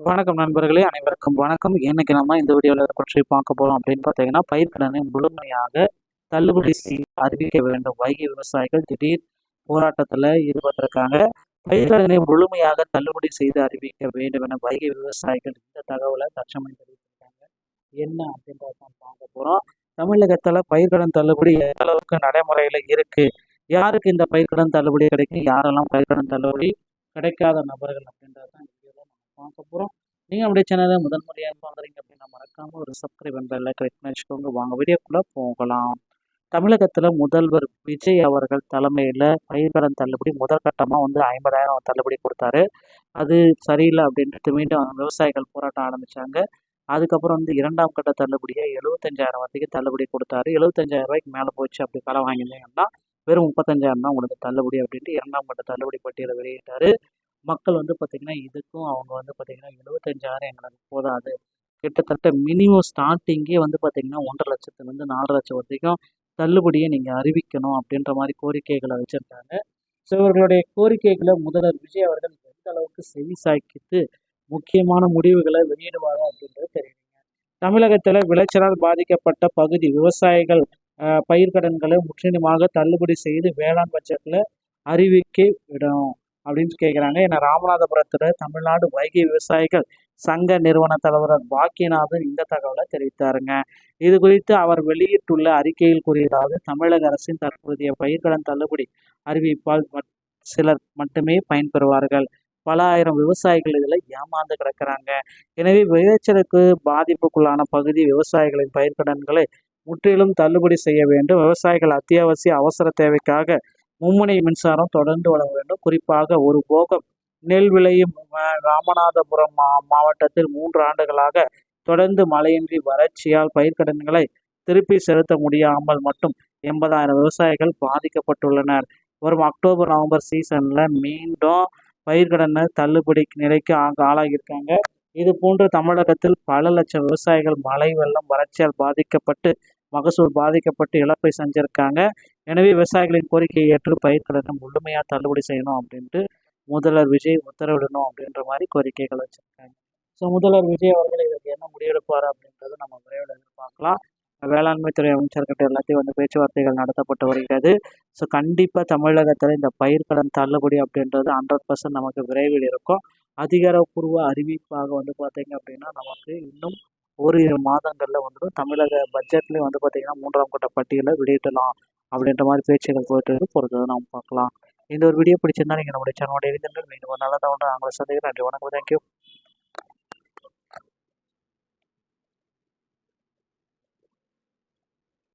வணக்கம் நண்பர்களே, அனைவருக்கும் வணக்கம். இன்னைக்கு நம்ம இந்த வீடியோவில் எதை பற்றி பார்க்க போறோம் அப்படின்னு பார்த்தீங்கன்னா, பயிர்க்கடனை முழுமையாக தள்ளுபடி செய்ய அறிவிக்க வேண்டும். வைகை விவசாயிகள் திடீர் போராட்டத்தில் ஈடுபட்டிருக்காங்க. பயிர்க்கடனை முழுமையாக தள்ளுபடி செய்து அறிவிக்க வேண்டும் என வைகை விவசாயிகள் இந்த தகவலை தற்சமயம் தெரிவித்திருக்காங்க. என்ன அப்படின்றத தான் பார்க்க போறோம். தமிழகத்துல பயிர்க்கடன் தள்ளுபடி எந்த அளவுக்கு நடைமுறையில இருக்கு, யாருக்கு இந்த பயிர்க்கடன் தள்ளுபடி கிடைக்கும், யாரெல்லாம் பயிர்க்கடன் தள்ளுபடி கிடைக்காத நபர்கள் அப்படின்றத தான் பார்க்க போகிறோம். நீங்கள் நம்முடைய சேனலை முதல் முறையாக பார்க்குறீங்க அப்படின்னா மறக்காமல் ஒரு சப்ஸ்கிரைப் பெல்லை கிளிக் பண்ணி வச்சுக்கோங்க. வாங்க வீடியோக்குள்ளே போகலாம். தமிழகத்தில் முதல்வர் விஜய் அவர்கள் தலைமையில் பயிர்க்கடன் தள்ளுபடி முதல் கட்டமாக 50,000 தள்ளுபடி கொடுத்தாரு. அது சரியில்லை அப்படின்ட்டு மீண்டும் விவசாயிகள் போராட்டம் ஆரம்பித்தாங்க. அதுக்கப்புறம் இரண்டாம் கட்ட தள்ளுபடியை 75,000 வரைக்கும் தள்ளுபடி கொடுத்தாரு. 75,000 ரூபாய்க்கு மேலே போச்சு அப்படி கடன் வாங்கியிருந்தீங்கன்னா வெறும் 35,000 தான் உங்களுக்கு தள்ளுபடி அப்படின்ட்டு இரண்டாம் கட்ட தள்ளுபடி பட்டியலை வெளியிட்டார். மக்கள் பார்த்தீங்கன்னா, இதுக்கும் அவங்க பார்த்தீங்கன்னா 75,000 எங்களுக்கு போதாது. கிட்டத்தட்ட மினிமம் ஸ்டார்ட்டிங்கே பார்த்தீங்கன்னா 1,50,000 4,00,000 வரைக்கும் தள்ளுபடியை நீங்கள் அறிவிக்கணும் அப்படின்ற மாதிரி கோரிக்கைகளை வச்சுருக்காங்க. ஸோ இவர்களுடைய கோரிக்கைகளை முதல்வர் விஜய் அவர்கள் எந்த அளவுக்கு செவி சாய்க்கித்து முக்கியமான முடிவுகளை வெளியிடுவாங்க அப்படின்றது தெரியுங்க. தமிழகத்தில் விளைச்சலால் பாதிக்கப்பட்ட பகுதி விவசாயிகள் பயிர்க்கடன்களை முற்றிலுமாக தள்ளுபடி செய்து வேளாண் பட்ஜெட்டில் அறிவிக்க விடும் அப்படின்னு கேட்குறாங்க. ஏன்னா ராமநாதபுரத்தில் தமிழ்நாடு வைகை விவசாயிகள் சங்க நிறுவன தலைவர் பாக்கியநாதன் இந்த தகவலை தெரிவித்தாருங்க. இது குறித்து அவர் வெளியிட்டுள்ள அறிக்கையில் கூறியதாவது, தமிழக அரசின் தற்போதைய பயிர்க்கடன் தள்ளுபடி அறிவிப்பால் சிலர் மட்டுமே பயன்பெறுவார்கள். பல ஆயிரம் விவசாயிகள் இதில் ஏமாந்து கிடக்கிறாங்க. எனவே விளைச்சலுக்கு பாதிப்புக்குள்ளான பகுதி விவசாயிகளின் பயிர்க்கடன்களை முற்றிலும் தள்ளுபடி செய்ய வேண்டும். விவசாயிகள் அத்தியாவசிய அவசர தேவைக்காக மும்முனை மின்சாரம் தொடர்ந்து வழங்க வேண்டும். குறிப்பாக ஒரு போகம் நெல் விளையும் ராமநாதபுரம் மாவட்டத்தில் 3 ஆண்டுகளாக தொடர்ந்து மழையின்றி வறட்சியால் பயிர்க்கடன்களை திருப்பி செலுத்த முடியாமல் மட்டும் 80,000 விவசாயிகள் பாதிக்கப்பட்டுள்ளனர். வரும் அக்டோபர் நவம்பர் சீசன்ல மீண்டும் பயிர்க்கடனை தள்ளுபடி நிலைக்கு ஆளாகியிருக்காங்க. இது போன்ற தமிழகத்தில் பல லட்சம் விவசாயிகள் மழை வெள்ளம் வறட்சியால் பாதிக்கப்பட்டு மகசூல் பாதிக்கப்பட்டு இழப்பை செஞ்சிருக்காங்க. எனவே விவசாயிகளின் கோரிக்கையை ஏற்று பயிர்க்கடனை முழுமையாக தள்ளுபடி செய்யணும் அப்படின்ட்டு முதல்வர் விஜய் உத்தரவிடணும் அப்படின்ற மாதிரி கோரிக்கைகள் வச்சிருக்காங்க. ஸோ முதல்வர் விஜய் அவர்கள் இதற்கு என்ன முடிவெடுப்பார் அப்படின்றது நம்ம விரைவில் எதிர்பார்க்கலாம். வேளாண்மை துறை அமைச்சர்கிட்ட எல்லாத்தையும் பேச்சுவார்த்தைகள் நடத்தப்பட்டு வருகிறது. ஸோ கண்டிப்பாக தமிழகத்தில் இந்த பயிர்க்கடன் தள்ளுபடி அப்படின்றது 100% நமக்கு விரைவில் இருக்கும். அதிகாரப்பூர்வ அறிவிப்பாக பார்த்தீங்க அப்படின்னா நமக்கு இன்னும் ஓரிரு மாதங்களில் தமிழக பட்ஜெட்லேயும் பார்த்தீங்கன்னா 3ஆம் கட்ட பட்டியலை வெளியிடலாம் அப்படின்ற மாதிரி பேச்சுகள் போயிட்டு பொறுத்தது நாம் பார்க்கலாம். இந்த ஒரு வீடியோ பிடிச்சிருந்தா நீங்கள் நம்முடைய சேனலோட இருந்தீர்கள். மீண்டும் ஒரு நல்ல தகவல் நாங்கள் சந்திக்கிறோம். நன்றி, வணக்கம், தேங்க்யூ.